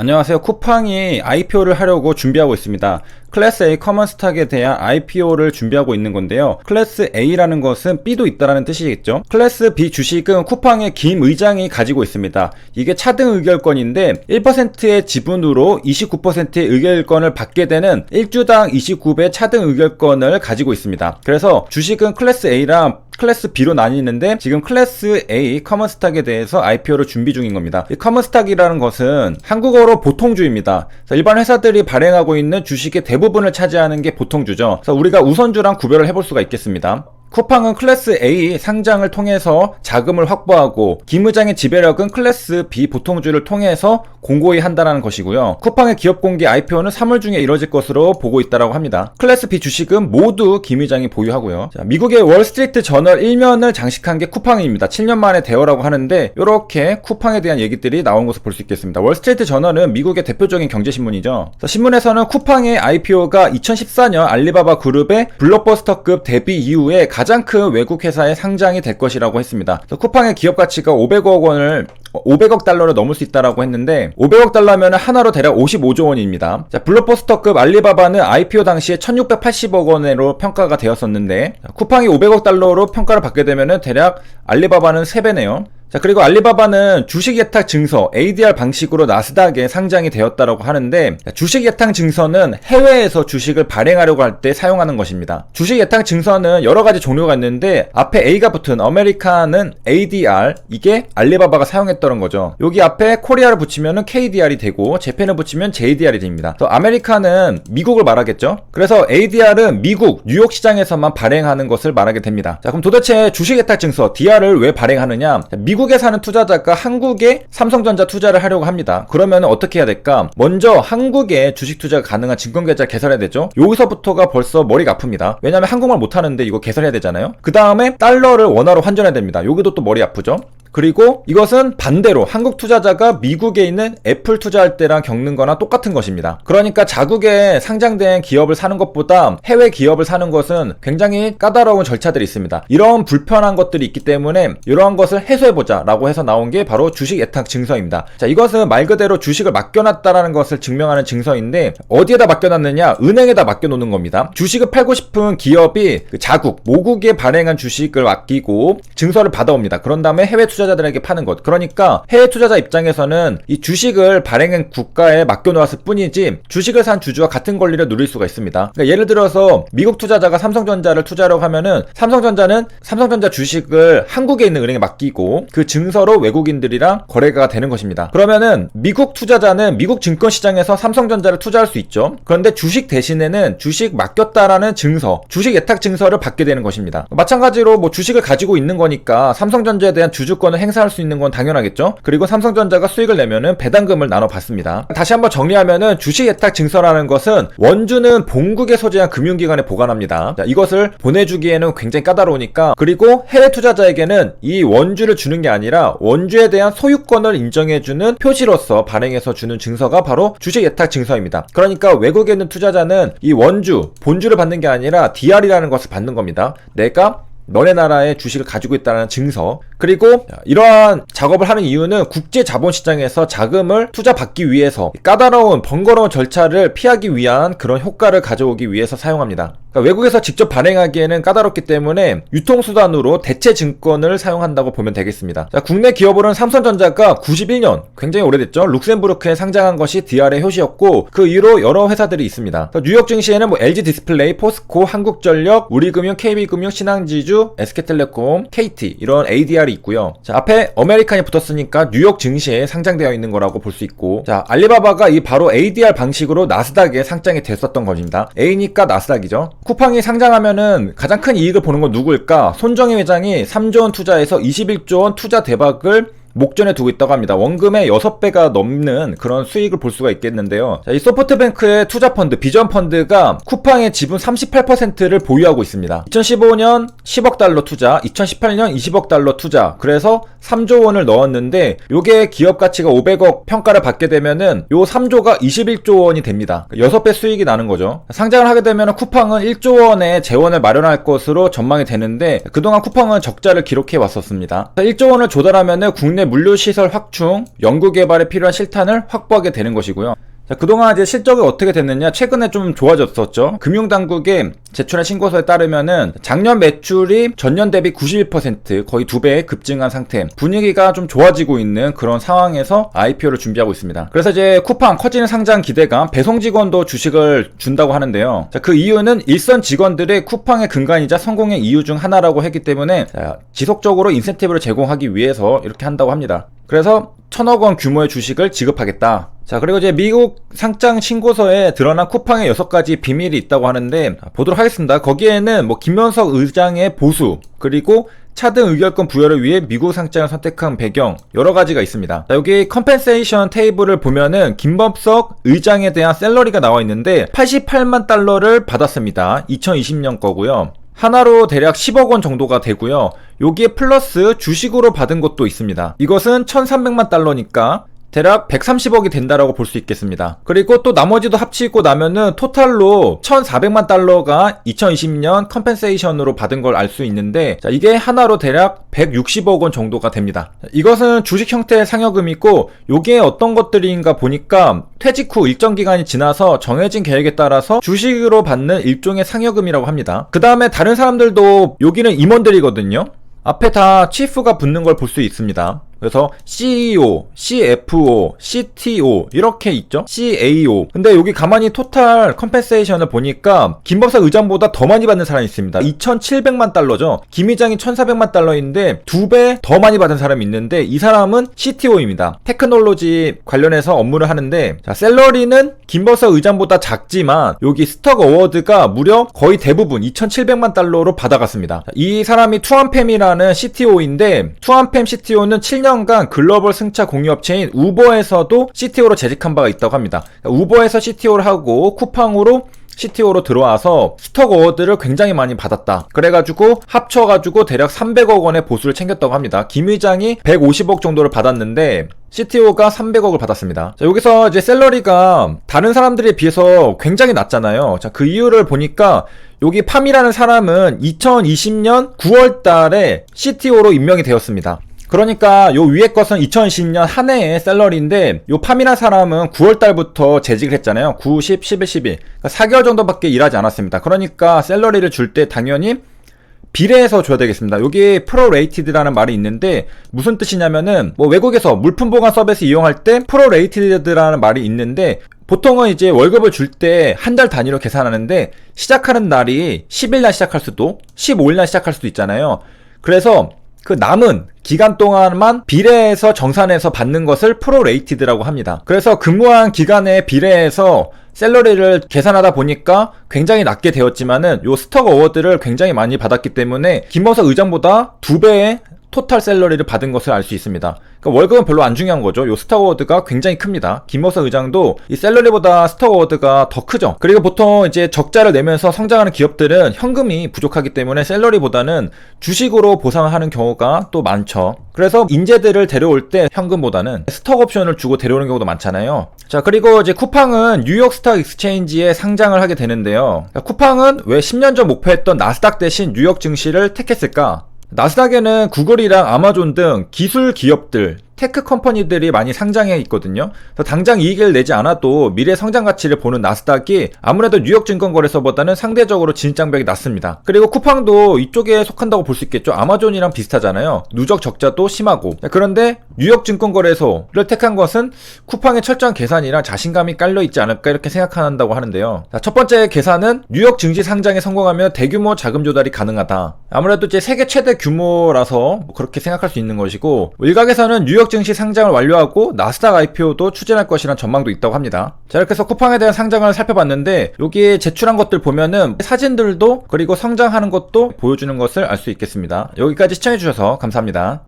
안녕하세요. 쿠팡이 IPO를 하려고 준비하고 있습니다. 클래스 A 커먼 스탁에 대한 IPO를 준비하고 있는 건데요. 클래스 A라는 것은 B도 있다라는 뜻이겠죠. 클래스 B 주식은 쿠팡의 김 의장이 가지고 있습니다. 이게 차등 의결권인데 1%의 지분으로 29%의 의결권을 받게 되는 1주당 29배 차등 의결권을 가지고 있습니다. 그래서 주식은 클래스 A랑 클래스 B로 나뉘는데 지금 클래스 A 커먼 스탁에 대해서 IPO를 준비 중인 겁니다. 이 커먼 스탁이라는 것은 한국어로 보통주입니다. 일반 회사들이 발행하고 있는 주식의 대부분을 차지하는 게 보통주죠. 그래서 우리가 우선주랑 구별을 해볼 수가 있겠습니다. 쿠팡은 클래스 A 상장을 통해서 자금을 확보하고 김 의장의 지배력은 클래스 B 보통주를 통해서 공고히 한다는 것이고요. 쿠팡의 기업 공개 IPO는 3월 중에 이뤄질 것으로 보고 있다고 합니다. 클래스 B 주식은 모두 김 의장이 보유하고요. 자, 미국의 월스트리트 저널 1면을 장식한 게 쿠팡입니다. 7년 만에 대여라고 하는데 이렇게 쿠팡에 대한 얘기들이 나온 것을 볼 수 있겠습니다. 월스트리트 저널은 미국의 대표적인 경제신문이죠. 신문에서는 쿠팡의 IPO가 2014년 알리바바 그룹의 블록버스터급 데뷔 이후에 가장 큰 외국 회사의 상장이 될 것이라고 했습니다. 쿠팡의 기업 가치가 500억 달러를 넘을 수 있다라고 했는데 500억 달러면 하나로 대략 55조 원입니다. 자, 블록버스터급 알리바바는 IPO 당시에 1680억 원으로 평가가 되었었는데 쿠팡이 500억 달러로 평가를 받게 되면 대략 알리바바는 3배네요. 자, 그리고 알리바바는 주식예탁 증서 ADR 방식으로 나스닥에 상장이 되었다고 하는데 주식예탁 증서는 해외에서 주식을 발행하려고 할 때 사용하는 것입니다. 주식예탁 증서는 여러 가지 종류가 있는데 앞에 A가 붙은 아메리카는 ADR, 이게 알리바바가 사용했던 거죠. 여기 앞에 코리아를 붙이면 KDR이 되고 재팬을 붙이면 JDR이 됩니다. 또 아메리카는 미국을 말하겠죠. 그래서 ADR은 미국 뉴욕 시장에서만 발행하는 것을 말하게 됩니다. 자, 그럼 도대체 주식예탁 증서 DR을 왜 발행하느냐? 미국에 사는 투자자가 한국에 삼성전자 투자를 하려고 합니다. 그러면 어떻게 해야 될까? 먼저 한국에 주식 투자가 가능한 증권계좌를 개설해야 되죠. 여기서부터가 벌써 머리가 아픕니다. 왜냐면 한국말 못하는데 이거 개설해야 되잖아요. 그 다음에 달러를 원화로 환전해야 됩니다. 여기도 또 머리 아프죠. 그리고 이것은 반대로 한국 투자자가 미국에 있는 애플 투자할 때랑 겪는 거나 똑같은 것입니다. 그러니까 자국에 상장된 기업을 사는 것보다 해외 기업을 사는 것은 굉장히 까다로운 절차들이 있습니다. 이런 불편한 것들이 있기 때문에 이러한 것을 해소해보자 라고 해서 나온 게 바로 주식 예탁 증서입니다. 자, 이것은 말 그대로 주식을 맡겨놨다라는 것을 증명하는 증서인데 어디에다 맡겨놨느냐? 은행에다 맡겨놓는 겁니다. 주식을 팔고 싶은 기업이 자국, 모국에 발행한 주식을 맡기고 증서를 받아옵니다. 그런 다음에 해외 투자자들에게 파는 것. 그러니까 해외 투자자 입장에서는 이 주식을 발행한 국가에 맡겨놓았을 뿐이지 주식을 산 주주와 같은 권리를 누릴 수가 있습니다. 그러니까 예를 들어서 미국 투자자가 삼성전자를 투자하려고 하면은 삼성전자는 삼성전자 주식을 한국에 있는 은행에 맡기고 그 증서로 외국인들이랑 거래가 되는 것입니다. 그러면은 미국 투자자는 미국 증권시장에서 삼성전자를 투자할 수 있죠. 그런데 주식 대신에는 주식 맡겼다라는 증서, 주식 예탁 증서를 받게 되는 것입니다. 마찬가지로 뭐 주식을 가지고 있는 거니까 삼성전자에 대한 주주권을 행사할 수 있는 건 당연하겠죠. 그리고 삼성전자가 수익을 내면은 배당금을 나눠 받습니다. 다시 한번 정리하면은 주식 예탁 증서라는 것은 원주는 본국에 소재한 금융기관에 보관합니다. 자, 이것을 보내주기에는 굉장히 까다로우니까, 그리고 해외 투자자에게는 이 원주를 주는 게 아니라 원주에 대한 소유권을 인정해주는 표시로서 발행해서 주는 증서가 바로 주식 예탁 증서입니다. 그러니까 외국에 있는 투자자는 이 원주, 본주를 받는 게 아니라 DR이라는 것을 받는 겁니다. 내가 너네 나라의 주식을 가지고 있다는 증서. 그리고 이러한 작업을 하는 이유는 국제 자본시장에서 자금을 투자받기 위해서 까다로운 번거로운 절차를 피하기 위한 그런 효과를 가져오기 위해서 사용합니다. 그러니까 외국에서 직접 발행하기에는 까다롭기 때문에 유통수단으로 대체 증권을 사용한다고 보면 되겠습니다. 자, 국내 기업으로는 삼성전자가 91년, 굉장히 오래됐죠. 룩셈부르크에 상장한 것이 DR의 효시였고 그 이후로 여러 회사들이 있습니다. 뉴욕 증시에는 뭐 LG 디스플레이, 포스코, 한국전력, 우리금융, KB금융, 신한지주, SK텔레콤, KT 이런 ADR이 있고요. 자, 앞에 아메리칸이 붙었으니까 뉴욕 증시에 상장되어 있는 거라고 볼 수 있고, 자, 알리바바가 이 바로 ADR 방식으로 나스닥에 상장이 됐었던 겁니다. A니까 나스닥이죠. 쿠팡이 상장하면은 가장 큰 이익을 보는 건 누구일까? 손정희 회장이 3조 원 투자해서 21조 원 투자 대박을 목전에 두고 있다고 합니다. 원금의 6배가 넘는 그런 수익을 볼 수가 있겠는데요. 자, 이 소프트뱅크의 투자펀드, 비전펀드가 쿠팡의 지분 38%를 보유하고 있습니다. 2015년 10억 달러 투자, 2018년 20억 달러 투자, 그래서 3조 원을 넣었는데 요게 기업 가치가 500억 평가를 받게 되면은 요 3조가 21조 원이 됩니다. 6배 수익이 나는 거죠. 상장을 하게 되면은 쿠팡은 1조 원의 재원을 마련할 것으로 전망이 되는데 그동안 쿠팡은 적자를 기록해 왔었습니다. 1조 원을 조달하면은 국내 국내 물류시설 확충, 연구개발에 필요한 실탄을 확보하게 되는 것이고요. 자, 그동안 이제 실적이 어떻게 됐느냐, 최근에 좀 좋아졌었죠. 금융당국의 제출한 신고서에 따르면은 작년 매출이 전년 대비 91% 거의 2배 급증한 상태, 분위기가 좀 좋아지고 있는 그런 상황에서 IPO를 준비하고 있습니다. 그래서 이제 쿠팡 커지는 상장 기대감, 배송 직원도 주식을 준다고 하는데요. 자, 그 이유는 일선 직원들의 쿠팡의 근간이자 성공의 이유 중 하나라고 했기 때문에 지속적으로 인센티브를 제공하기 위해서 이렇게 한다고 합니다. 그래서 1,000억 원 규모의 주식을 지급하겠다. 자, 그리고 이제 미국 상장 신고서에 드러난 쿠팡의 6가지 비밀이 있다고 하는데 보도록 하겠습니다. 거기에는 뭐 김현석 의장의 보수, 그리고 차등 의결권 부여를 위해 미국 상장을 선택한 배경, 여러 가지가 있습니다. 자, 여기 컴펜세이션 테이블을 보면은 김범석 의장에 대한 셀러리가 나와 있는데 88만 달러를 받았습니다. 2020년 거고요. 하나로 대략 10억 원 정도가 되고요. 여기에 플러스 주식으로 받은 것도 있습니다. 이것은 1,300만 달러니까 대략 130억이 된다라고 볼 수 있겠습니다. 그리고 또 나머지도 합치고 나면은 토탈로 1,400만 달러가 2020년 컴펜세이션으로 받은 걸 알 수 있는데, 자, 이게 하나로 대략 160억 원 정도가 됩니다. 이것은 주식 형태의 상여금이고, 요게 어떤 것들인가 보니까 퇴직 후 일정 기간이 지나서 정해진 계획에 따라서 주식으로 받는 일종의 상여금이라고 합니다. 그 다음에 다른 사람들도 여기는 임원들이거든요. 앞에 다 치프가 붙는 걸 볼 수 있습니다. 그래서 CEO, CFO, CTO 이렇게 있죠. CAO. 근데 여기 가만히 토탈 컴펜세이션을 보니까 김범석 의장보다 더 많이 받는 사람이 있습니다. 2,700만 달러죠. 김 의장이 1,400만 달러인데 2배 더 많이 받은 사람이 있는데, 이 사람은 CTO입니다. 테크놀로지 관련해서 업무를 하는데, 자, 샐러리는 김범석 의장보다 작지만 여기 스톡 어워드가 무려 거의 대부분 2,700만 달러로 받아갔습니다. 자, 이 사람이 투안팸이라는 CTO인데, 투안팸 CTO는 7년간 글로벌 승차 공유업체인 우버에서도 CTO로 재직한 바가 있다고 합니다. 우버에서 CTO를 하고 쿠팡으로 CTO로 들어와서 스톡 어워드를 굉장히 많이 받았다. 그래가지고 합쳐가지고 대략 300억 원의 보수를 챙겼다고 합니다. 김 의장이 150억 정도를 받았는데 CTO가 300억을 받았습니다. 자, 여기서 이제 샐러리가 다른 사람들에 비해서 굉장히 낮잖아요. 자, 그 이유를 보니까 여기 팜이라는 사람은 2020년 9월 달에 CTO로 임명이 되었습니다. 그러니까 요 위에 것은 2020년 한 해의 샐러리인데, 요 팜이라는 사람은 9월 달부터 재직을 했잖아요. 9, 10, 11, 12. 그러니까 4개월 정도밖에 일하지 않았습니다. 그러니까 샐러리를 줄 때 당연히 비례해서 줘야 되겠습니다. 여기 프로레이티드라는 말이 있는데 무슨 뜻이냐면은, 뭐 외국에서 물품 보관 서비스 이용할 때 프로레이티드라는 말이 있는데, 보통은 이제 월급을 줄 때 한 달 단위로 계산하는데 시작하는 날이 10일날 시작할 수도 15일날 시작할 수도 있잖아요. 그래서 그 남은 기간 동안만 비례해서 정산해서 받는 것을 프로레이티드라고 합니다. 그래서 근무한 기간에 비례해서 샐러리를 계산하다 보니까 굉장히 낮게 되었지만은 요 스톡 어워드를 굉장히 많이 받았기 때문에 김범석 의장보다 2배의 토탈 샐러리를 받은 것을 알 수 있습니다. 그러니까 월급은 별로 안 중요한 거죠. 요 스톡 어워드가 굉장히 큽니다. 김범석 의장도 이 샐러리보다 스톡 어워드가 더 크죠. 그리고 보통 이제 적자를 내면서 성장하는 기업들은 현금이 부족하기 때문에 샐러리보다는 주식으로 보상하는 경우가 또 많죠. 그래서 인재들을 데려올 때 현금보다는 스톡 옵션을 주고 데려오는 경우도 많잖아요. 자, 그리고 이제 쿠팡은 뉴욕 스톡 익스체인지에 상장을 하게 되는데요. 쿠팡은 왜 10년 전 목표했던 나스닥 대신 뉴욕 증시를 택했을까? 나스닥에는 구글이랑 아마존 등 기술 기업들, 테크 컴퍼니들이 많이 상장해 있거든요. 그래서 당장 이익을 내지 않아도 미래 성장 가치를 보는 나스닥이 아무래도 뉴욕 증권거래소보다는 상대적으로 진입장벽이 낮습니다. 그리고 쿠팡도 이쪽에 속한다고 볼 수 있겠죠. 아마존이랑 비슷하잖아요. 누적 적자도 심하고. 그런데 뉴욕 증권거래소를 택한 것은 쿠팡의 철저한 계산이랑 자신감이 깔려있지 않을까 이렇게 생각한다고 하는데요. 첫 번째 계산은 뉴욕 증시 상장에 성공하면 대규모 자금 조달이 가능하다. 아무래도 이제 세계 최대 규모라서 그렇게 생각할 수 있는 것이고, 일각에서는 뉴욕 증시 상장을 완료하고 나스닥 IPO도 추진할 것이란 전망도 있다고 합니다. 자, 이렇게 해서 쿠팡에 대한 상장을 살펴봤는데, 여기에 제출한 것들 보면은 사진들도 그리고 성장하는 것도 보여주는 것을 알 수 있겠습니다. 여기까지 시청해주셔서 감사합니다.